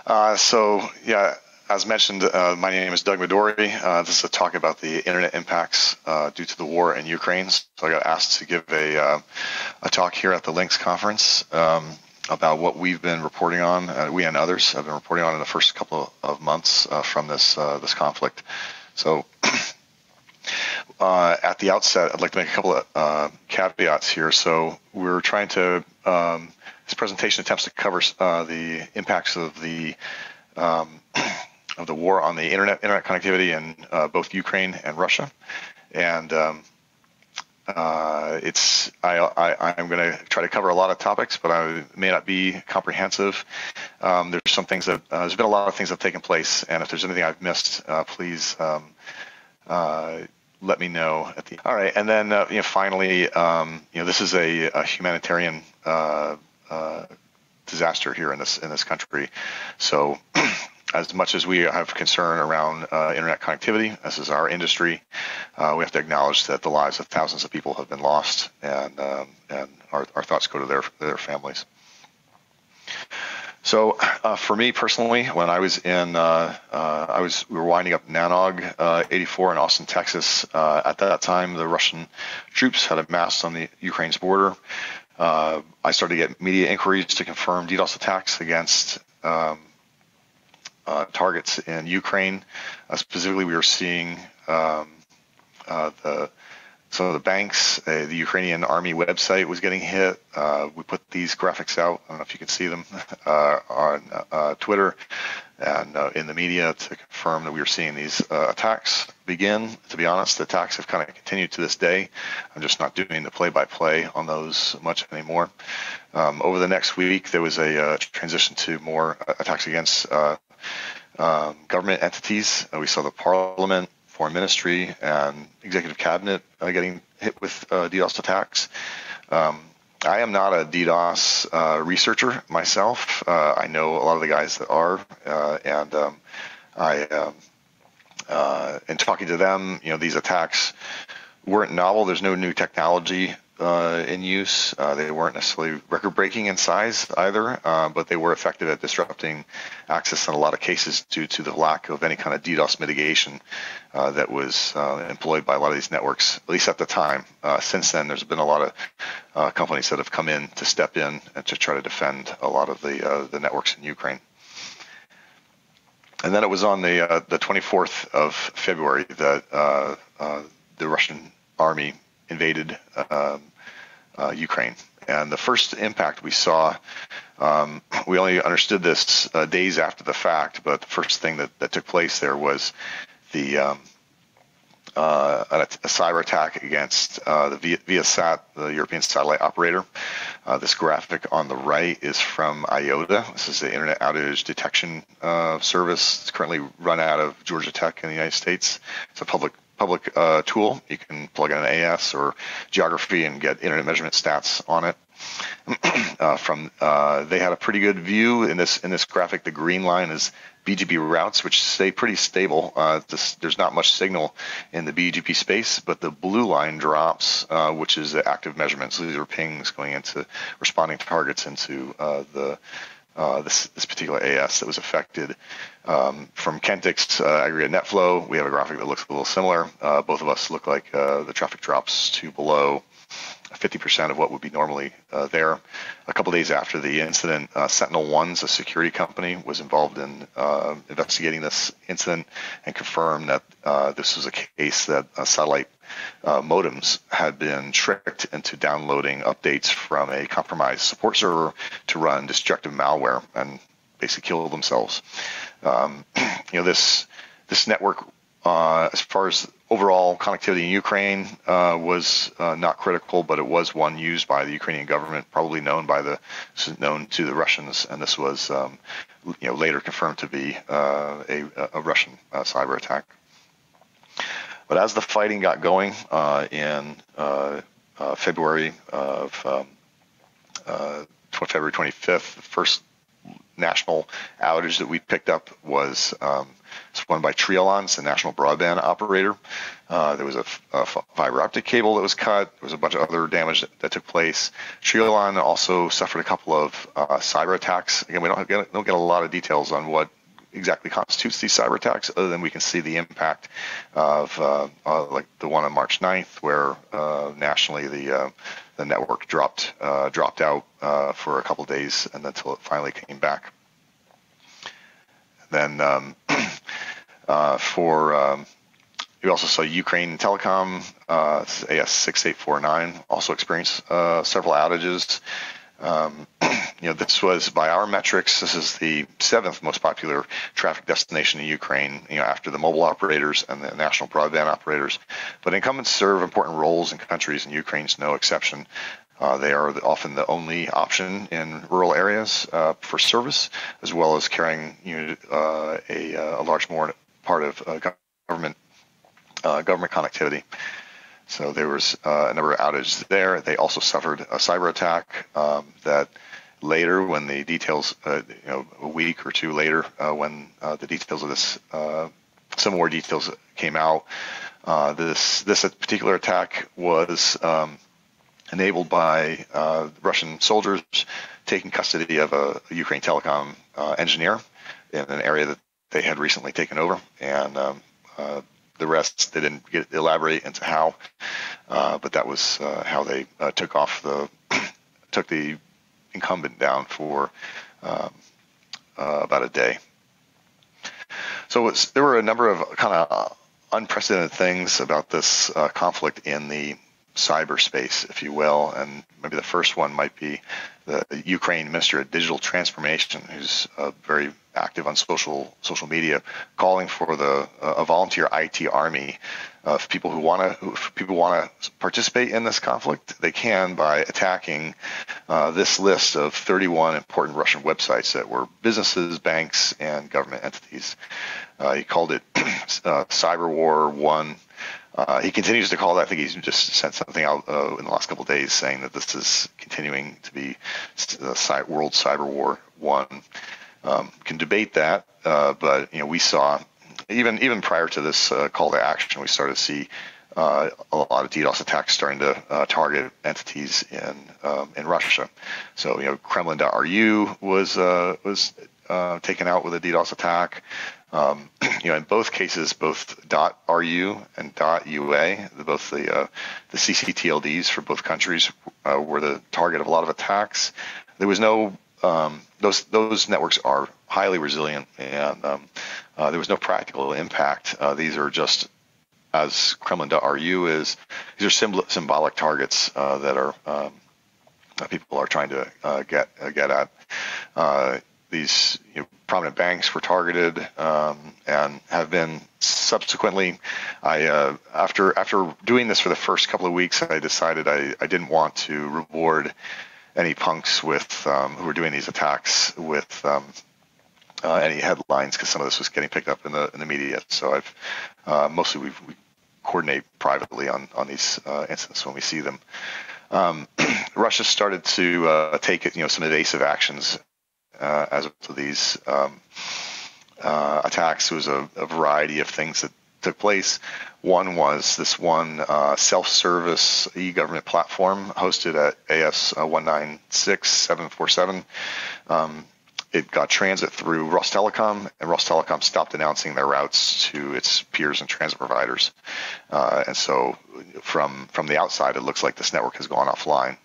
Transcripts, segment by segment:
Yeah, as mentioned, my name is Doug Madory. This is a talk about the internet impacts due to the war in Ukraine. So I got asked to give a talk here at the LINX conference about what we've been reporting on. We and others have been reporting on in the first couple of months from this conflict. So at the outset, I'd like to make a couple of caveats here. So we're trying to this presentation attempts to cover the impacts of the war on the internet connectivity in both Ukraine and Russia, and I'm going to try to cover a lot of topics, but I may not be comprehensive. There's some things that there's been a lot of things that have taken place, and if there's anything I've missed, please let me know at the. All right, and then finally, this is a humanitarian disaster here in this country. So as much as we have concern around internet connectivity, this is our industry, we have to acknowledge that the lives of thousands of people have been lost, and our thoughts go to their families. So for me personally, when I was in, we were winding up Nanog 84 in Austin, Texas. At that time, the Russian troops had amassed on the Ukraine's border. I started to get media inquiries to confirm DDoS attacks against targets in Ukraine. Specifically, we were seeing some of the banks. The Ukrainian army website was getting hit. We put these graphics out. I don't know if you can see them on Twitter and in the media to confirm that we were seeing these attacks begin. To be honest, the attacks have kind of continued to this day. I'm just not doing the play-by-play on those much anymore. Over the next week, there was a transition to more attacks against government entities. We saw the Parliament, Foreign Ministry, and Executive Cabinet getting hit with DDoS attacks. I am not a DDoS researcher myself. I know a lot of the guys that are, in talking to them, these attacks weren't novel. There's no new technology in use. They weren't necessarily record-breaking in size either, but they were effective at disrupting access in a lot of cases due to the lack of any kind of DDoS mitigation that was employed by a lot of these networks, at least at the time. Since then, there's been a lot of companies that have come in to step in and to try to defend a lot of the networks in Ukraine. And then it was on the 24th of February that the Russian army invaded Ukraine. And the first impact we saw, we only understood this days after the fact, but the first thing that took place there was a cyber attack against the ViaSat, the European satellite operator. This graphic on the right is from IOTA. This is the Internet Outage Detection Service. It's currently run out of Georgia Tech in the United States. It's a public tool. You can plug in an AS or geography and get internet measurement stats on it. They had a pretty good view in this graphic. The green line is BGP routes, which stay pretty stable. There's not much signal in the BGP space, but the blue line drops, which is the active measurements. So these are pings going into responding targets into this particular AS that was affected. From Kentik's aggregate net flow, we have a graphic that looks a little similar. Both of us look like the traffic drops to below 50% of what would be normally there. A couple days after the incident, Sentinel-1's, a security company, was involved in investigating this incident and confirmed that this was a case that satellite modems had been tricked into downloading updates from a compromised support server to run destructive malware and basically kill themselves. This network, as far as overall connectivity in Ukraine, was not critical, but it was one used by the Ukrainian government, probably known to the Russians, and this was later confirmed to be a Russian cyber attack. But as the fighting got going in February 25th, the first national outage that we picked up was It's one by Triolon, the national broadband operator. There was a fiber optic cable that was cut. There was a bunch of other damage that took place. Triolon also suffered a couple of cyber attacks. Again, we don't get a lot of details on what exactly constitutes these cyber attacks, other than we can see the impact of like the one on March 9th, where nationally the network dropped out for a couple of days, and until it finally came back. Then we also saw Ukraine Telecom, AS6849, also experienced several outages. This was, by our metrics, this is the 7th most popular traffic destination in Ukraine, after the mobile operators and the national broadband operators. But incumbents serve important roles in countries, and Ukraine's no exception. They are often the only option in rural areas for service, as well as carrying a large part of government connectivity. So there was a number of outages there. They also suffered a cyber attack that later, when the details, a week or two later, when the details of this, some more details came out, this particular attack was enabled by Russian soldiers taking custody of a Ukraine Telecom engineer in an area that they had recently taken over, and the rest they didn't elaborate into how, but that was how they took the incumbent down for about a day. So there were a number of kind of unprecedented things about this conflict in the cyberspace, if you will, and maybe the first one might be the Ukraine Minister of Digital Transformation, who's very active on social media, calling for a volunteer IT army of people who want to participate in this conflict. They can by attacking this list of 31 important Russian websites that were businesses, banks, and government entities. He called it Cyber War 1. He continues to call that. I think he's just sent something out in the last couple of days saying that this is continuing to be the World Cyber War 1. Can debate that, but we saw even prior to this call to action, we started to see a lot of DDoS attacks starting to target entities in Russia. So Kremlin.ru was taken out with a DDoS attack. In both cases, both .ru and .ua, both the CCTLDs for both countries were the target of a lot of attacks. There was no those networks are highly resilient, and there was no practical impact. These are just, as Kremlin.ru is, these are symbolic targets that are people are trying to get at. These prominent banks were targeted and have been subsequently. After doing this for the first couple of weeks, I decided I didn't want to reward any punks with who were doing these attacks with any headlines, because some of this was getting picked up in the media. So I've mostly we coordinate privately on these incidents when we see them. Russia started to take some evasive actions as to these attacks. There was a variety of things that took place. One was this one self-service e-government platform hosted at AS196-747. It got transit through Rostelecom, and Rostelecom stopped announcing their routes to its peers and transit providers. And so from the outside, it looks like this network has gone offline.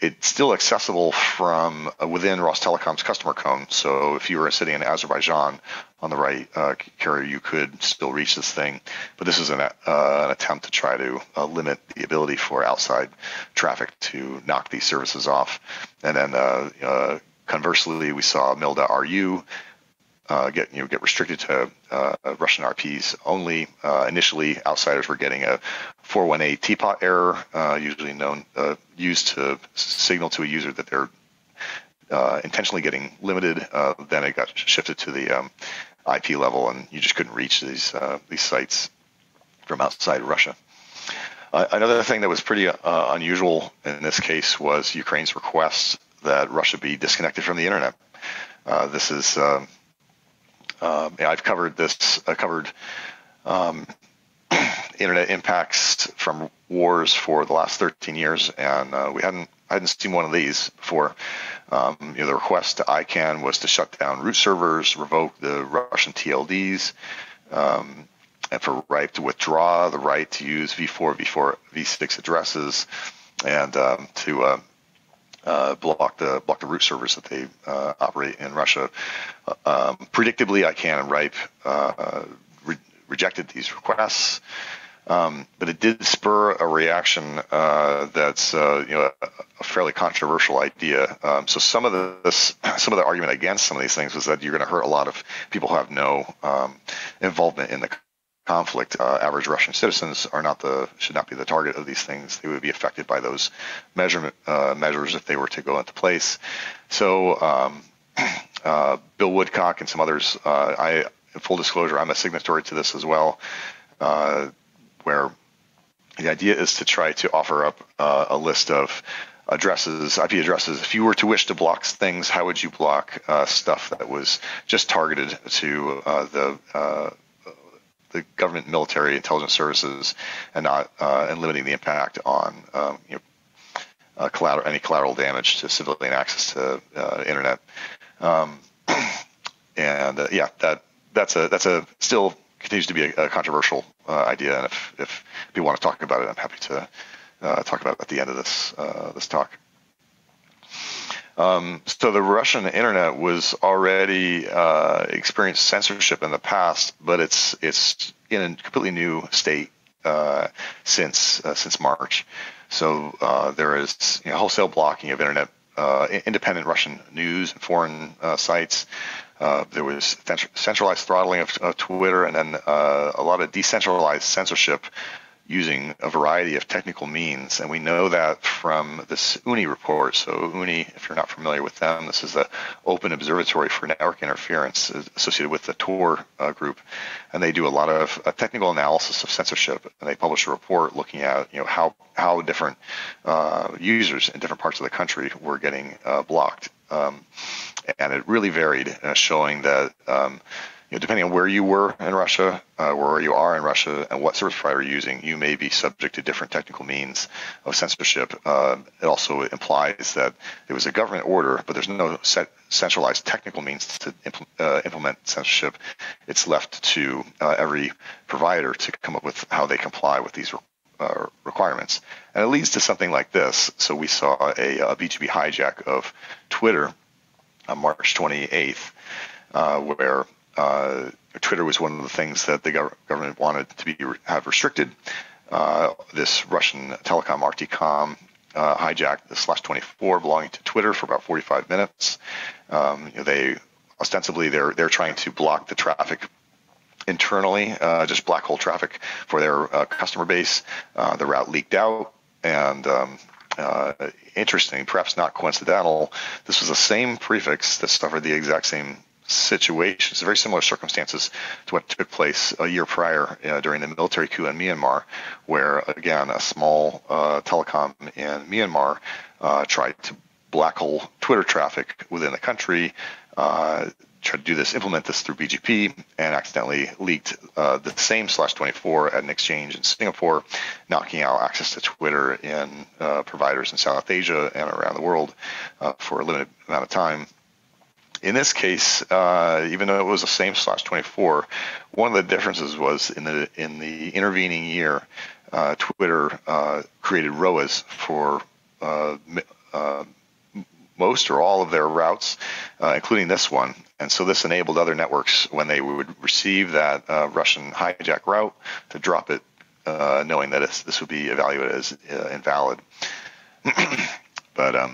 It's still accessible from within Rostelecom's customer cone. So if you were sitting in Azerbaijan on the right carrier, you could still reach this thing. But this is an attempt to try to limit the ability for outside traffic to knock these services off. And then conversely, we saw Mil.ru get restricted to Russian RPs only. Initially, outsiders were getting a 418 teapot error, usually used to signal to a user that they're intentionally getting limited. Then it got shifted to the IP level, and you just couldn't reach these sites from outside Russia. Another thing that was pretty unusual in this case was Ukraine's request that Russia be disconnected from the internet. This is I've covered this. I covered internet impacts from wars for the last 13 years, and I hadn't seen one of these before. The request to ICANN was to shut down root servers, revoke the Russian TLDs, and for RIPE to withdraw the right to use v4, v6 addresses, and to block the root servers that they operate in Russia. Predictably, ICANN and RIPE rejected these requests. But it did spur a reaction that's a fairly controversial idea. So some of the argument against some of these things was that you're going to hurt a lot of people who have no involvement in the conflict. Average Russian citizens should not be the target of these things. They would be affected by those measures if they were to go into place. So Bill Woodcock and some others, in full disclosure, I'm a signatory to this as well. Where the idea is to try to offer up a list of addresses, IP addresses. If you were to wish to block things, how would you block stuff that was just targeted to the government, military, intelligence services, and not and limiting the impact on any collateral damage to civilian access to internet. That's a still continues to be a controversial idea, and if people want to talk about it, I'm happy to talk about it at the end of this talk. So the Russian internet was already experienced censorship in the past, but it's in a completely new state since March. So there is wholesale blocking of internet, independent Russian news and foreign sites. There was centralized throttling of Twitter, and then a lot of decentralized censorship using a variety of technical means. And we know that from this UNI report. So UNI, if you're not familiar with them, this is the Open Observatory for Network Interference associated with the Tor group. And they do a lot of technical analysis of censorship. And they publish a report looking at how different users in different parts of the country were getting blocked. And it really varied, showing that depending on where you were in Russia, where you are in Russia, and what service provider you're using, you may be subject to different technical means of censorship. It also implies that it was a government order, but there's no centralized technical means to implement censorship. It's left to every provider to come up with how they comply with these requirements. And it leads to something like this. So we saw a BGP hijack of Twitter on March 28th, where Twitter was one of the things that the government wanted to have restricted. This Russian telecom RTCom hijacked the /24 belonging to Twitter for about 45 minutes. They ostensibly they're trying to block the traffic internally, just black hole traffic for their customer base. The route leaked out, and interesting, perhaps not coincidental, this was the same prefix that suffered the exact same situations, very similar circumstances to what took place a year prior during the military coup in Myanmar, where, again, a small telecom in Myanmar tried to black hole Twitter traffic within the country, tried to implement this through BGP, and accidentally leaked the same /24 at an exchange in Singapore, knocking out access to Twitter in providers in South Asia and around the world for a limited amount of time. In this case, even though it was the same /24, one of the differences was in the intervening year, Twitter created ROAs for most or all of their routes, including this one. And so this enabled other networks, when they would receive that Russian hijack route, to drop it, knowing that this would be evaluated as invalid. But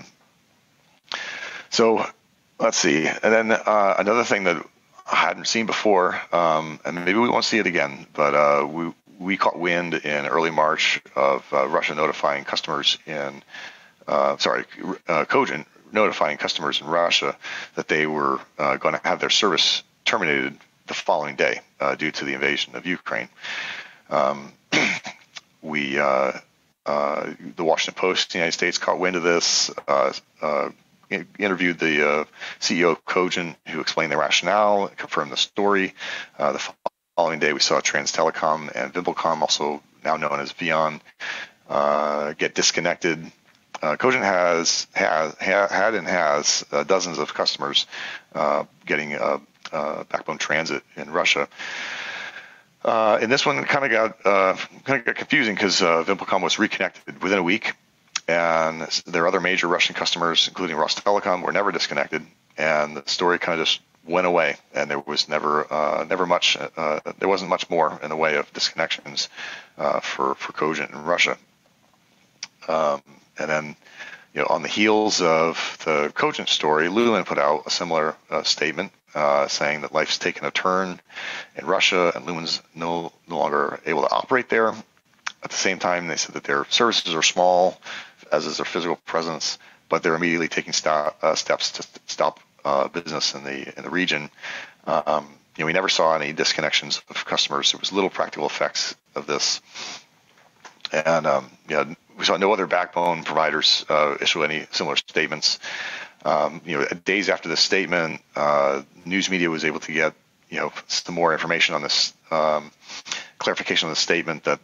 so let's see. And then another thing that I hadn't seen before, and maybe we won't see it again, but we caught wind in early March of Russia notifying customers cogent notifying customers in Russia that they were going to have their service terminated the following day due to the invasion of Ukraine. The Washington Post in the United States caught wind of this. interviewed the CEO of Cogent, who explained the rationale, confirmed the story. The following day, we saw Trans Telecom and VimpelCom, also now known as Vion, get disconnected. Cogent had and has dozens of customers getting backbone transit in Russia. And this one kind of got confusing because VimpelCom was reconnected within a week, and their other major Russian customers, including Rostelecom, were never disconnected, and the story kind of just went away, and there was never much. There wasn't much more in the way of disconnections for Cogent in Russia. And then, on the heels of the Cogent story, lululemon put out a similar statement saying that life's taken a turn in Russia and Lumen's no longer able to operate there. At the same time, they said that their services are small, as is their physical presence, but they're immediately taking steps to stop business in the region. We never saw any disconnections of customers. There was little practical effects of this, and we saw no other backbone providers issue any similar statements. Days after this statement, news media was able to get some more information on this, clarification of the statement that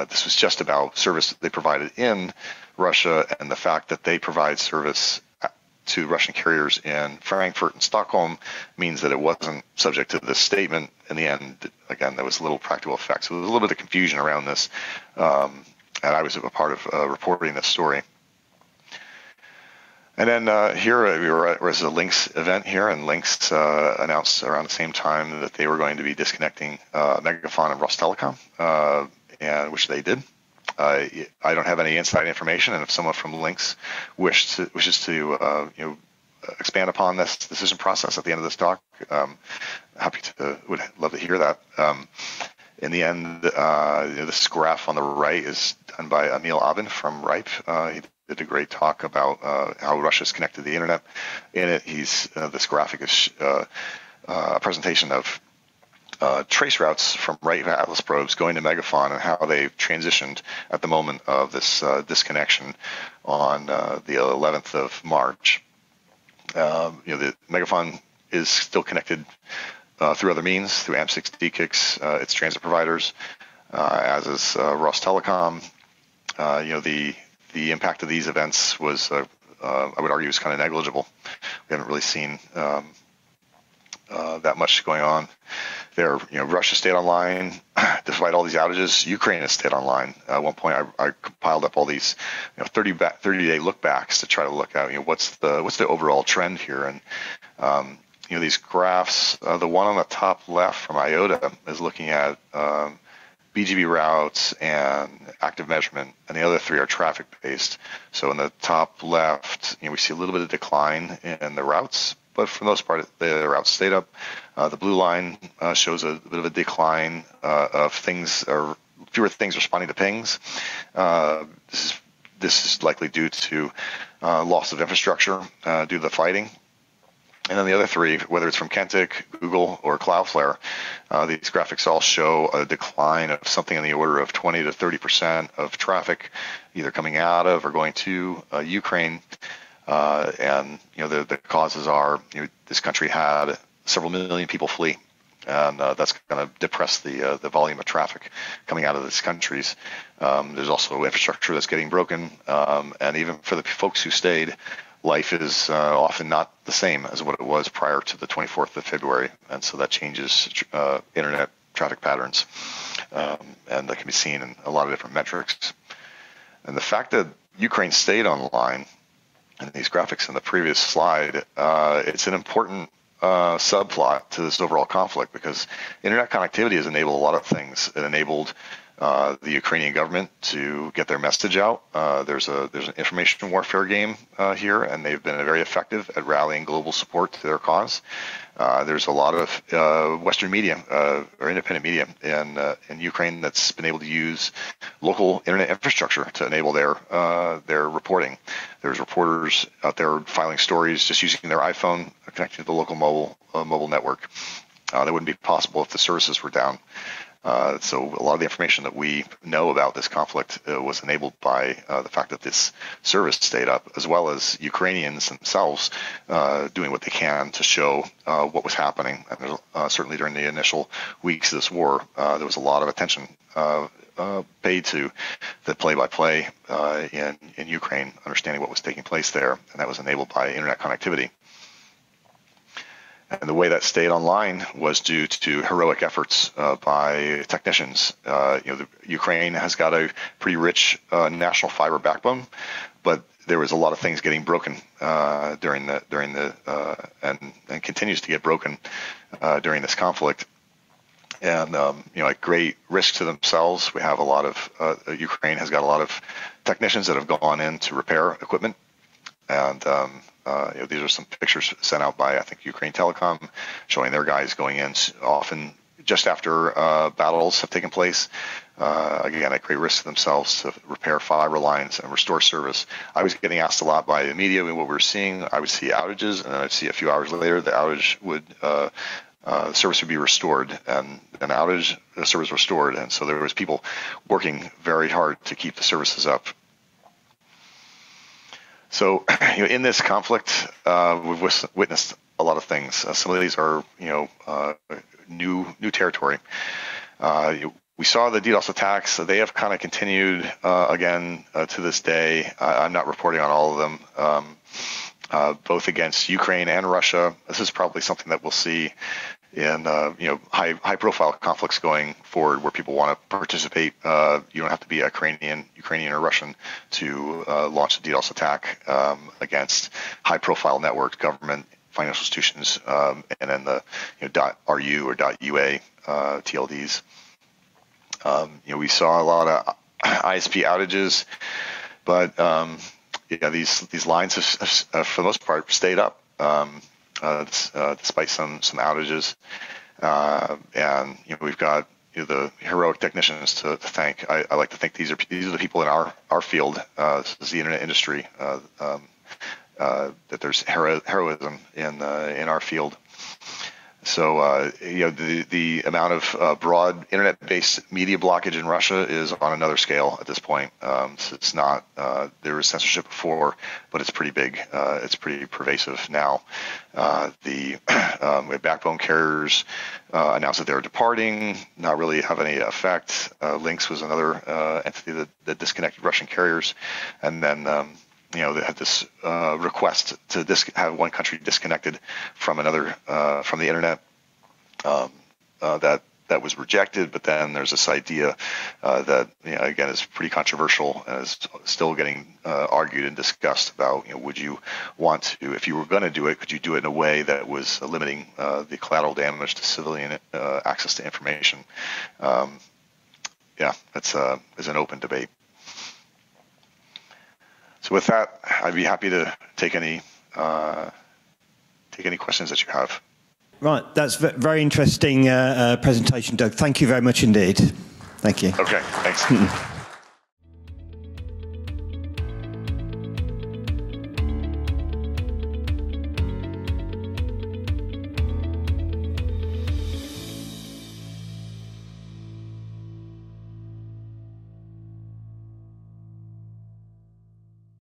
this was just about service that they provided in Russia, and the fact that they provide service to Russian carriers in Frankfurt and Stockholm means that it wasn't subject to this statement. In the end, again, there was little practical effect. So there was a little bit of confusion around this, and I was a part of reporting this story. And then here was a LINX event here, and LINX announced around the same time that they were going to be disconnecting Megaphone and Rostelecom, and which they did. I don't have any inside information, and if someone from LINX wishes to expand upon this decision process at the end of this talk, would love to hear that. In the end, this graph on the right is done by Emil Abin from RIPE. He did a great talk about how Russia is connected to the internet. In it, this graphic is a presentation of trace routes from RIPE Atlas probes going to Megaphone and how they've transitioned at the moment of this disconnection on the 11th of March. The Megaphone is still connected through other means, through AMP6 DKICs, its transit providers, as is Rostelecom. The impact of these events was, I would argue, was kind of negligible. We haven't really seen that much going on there. Russia stayed online despite all these outages. Ukraine has stayed online. At one point, I compiled up all these 30-day look backs to try to look at what's the overall trend here. And these graphs, the one on the top left from IOTA is looking at BGP routes and active measurement, and the other three are traffic based. So in the top left, we see a little bit of decline in the routes, but for the most part, the routes stayed up. The blue line shows a bit of a decline of things, or fewer things responding to pings. This is likely due to loss of infrastructure due to the fighting. And then the other three, whether it's from Kentik, Google, or Cloudflare, these graphics all show a decline of something in the order of 20 to 30% of traffic, either coming out of or going to Ukraine. And the causes are this country had several million people flee, and that's going to depress the volume of traffic coming out of these countries. There's also infrastructure that's getting broken, and even for the folks who stayed, life is often not the same as what it was prior to the 24th of February, and so that changes internet traffic patterns, and that can be seen in a lot of different metrics. And the fact that Ukraine stayed online in these graphics in the previous slide, it's an important subplot to this overall conflict, because internet connectivity has enabled a lot of things. It enabled the Ukrainian government to get their message out. There's an information warfare game here, and they've been very effective at rallying global support to their cause. There's a lot of Western media or independent media in Ukraine that's been able to use local internet infrastructure to enable their reporting. There's reporters out there filing stories just using their iPhone connecting to the local mobile network. That wouldn't be possible if the services were down. So a lot of the information that we know about this conflict was enabled by the fact that this service stayed up, as well as Ukrainians themselves doing what they can to show what was happening. And certainly during the initial weeks of this war, there was a lot of attention paid to the play-by-play in Ukraine, understanding what was taking place there, and that was enabled by internet connectivity. And the way that stayed online was due to heroic efforts by technicians. Ukraine has got a pretty rich national fiber backbone, but there was a lot of things getting broken during the and continues to get broken during this conflict. And at great risk to themselves, we have a lot of Ukraine has got a lot of technicians that have gone in to repair equipment. And these are some pictures sent out by, I think, Ukraine Telecom, showing their guys going in often just after battles have taken place, again, at great risk to themselves, to repair fiber lines and restore service. I was getting asked a lot by the media what we were seeing. I would see outages, and then I'd see a few hours later the outage would the service would be restored, and an outage, the service restored. And so there was people working very hard to keep the services up. So, in this conflict, we've witnessed a lot of things. Some of these are, new territory. We saw the DDoS attacks. They have kind of continued again to this day. I'm not reporting on all of them, both against Ukraine and Russia. This is probably something that we'll see in high-profile conflicts going forward, where people want to participate. You don't have to be Ukrainian or Russian to launch a DDoS attack against high-profile networks, government, financial institutions, and then the .ru or .ua TLDs. We saw a lot of ISP outages, but these lines have, for the most part, stayed up. Despite some outages, and we've got the heroic technicians to thank. I like to think these are the people in our field. This is the internet industry. That there's heroism in our field. So the amount of broad internet-based media blockage in Russia is on another scale at this point. So it's not there was censorship before, but it's pretty big. It's pretty pervasive now. We have backbone carriers announced that they're departing, not really have any effect. LINX was another entity that disconnected Russian carriers, and then they had this request to have one country disconnected from another from the internet. That was rejected, but then there's this idea that again is pretty controversial and is still getting argued and discussed about would you want to, if you were going to do it, could you do it in a way that was limiting the collateral damage to civilian access to information? That's is an open debate. So with that, I'd be happy to take any questions that you have. Right, that's very interesting presentation, Doug. Thank you very much indeed. Thank you. Okay, thanks.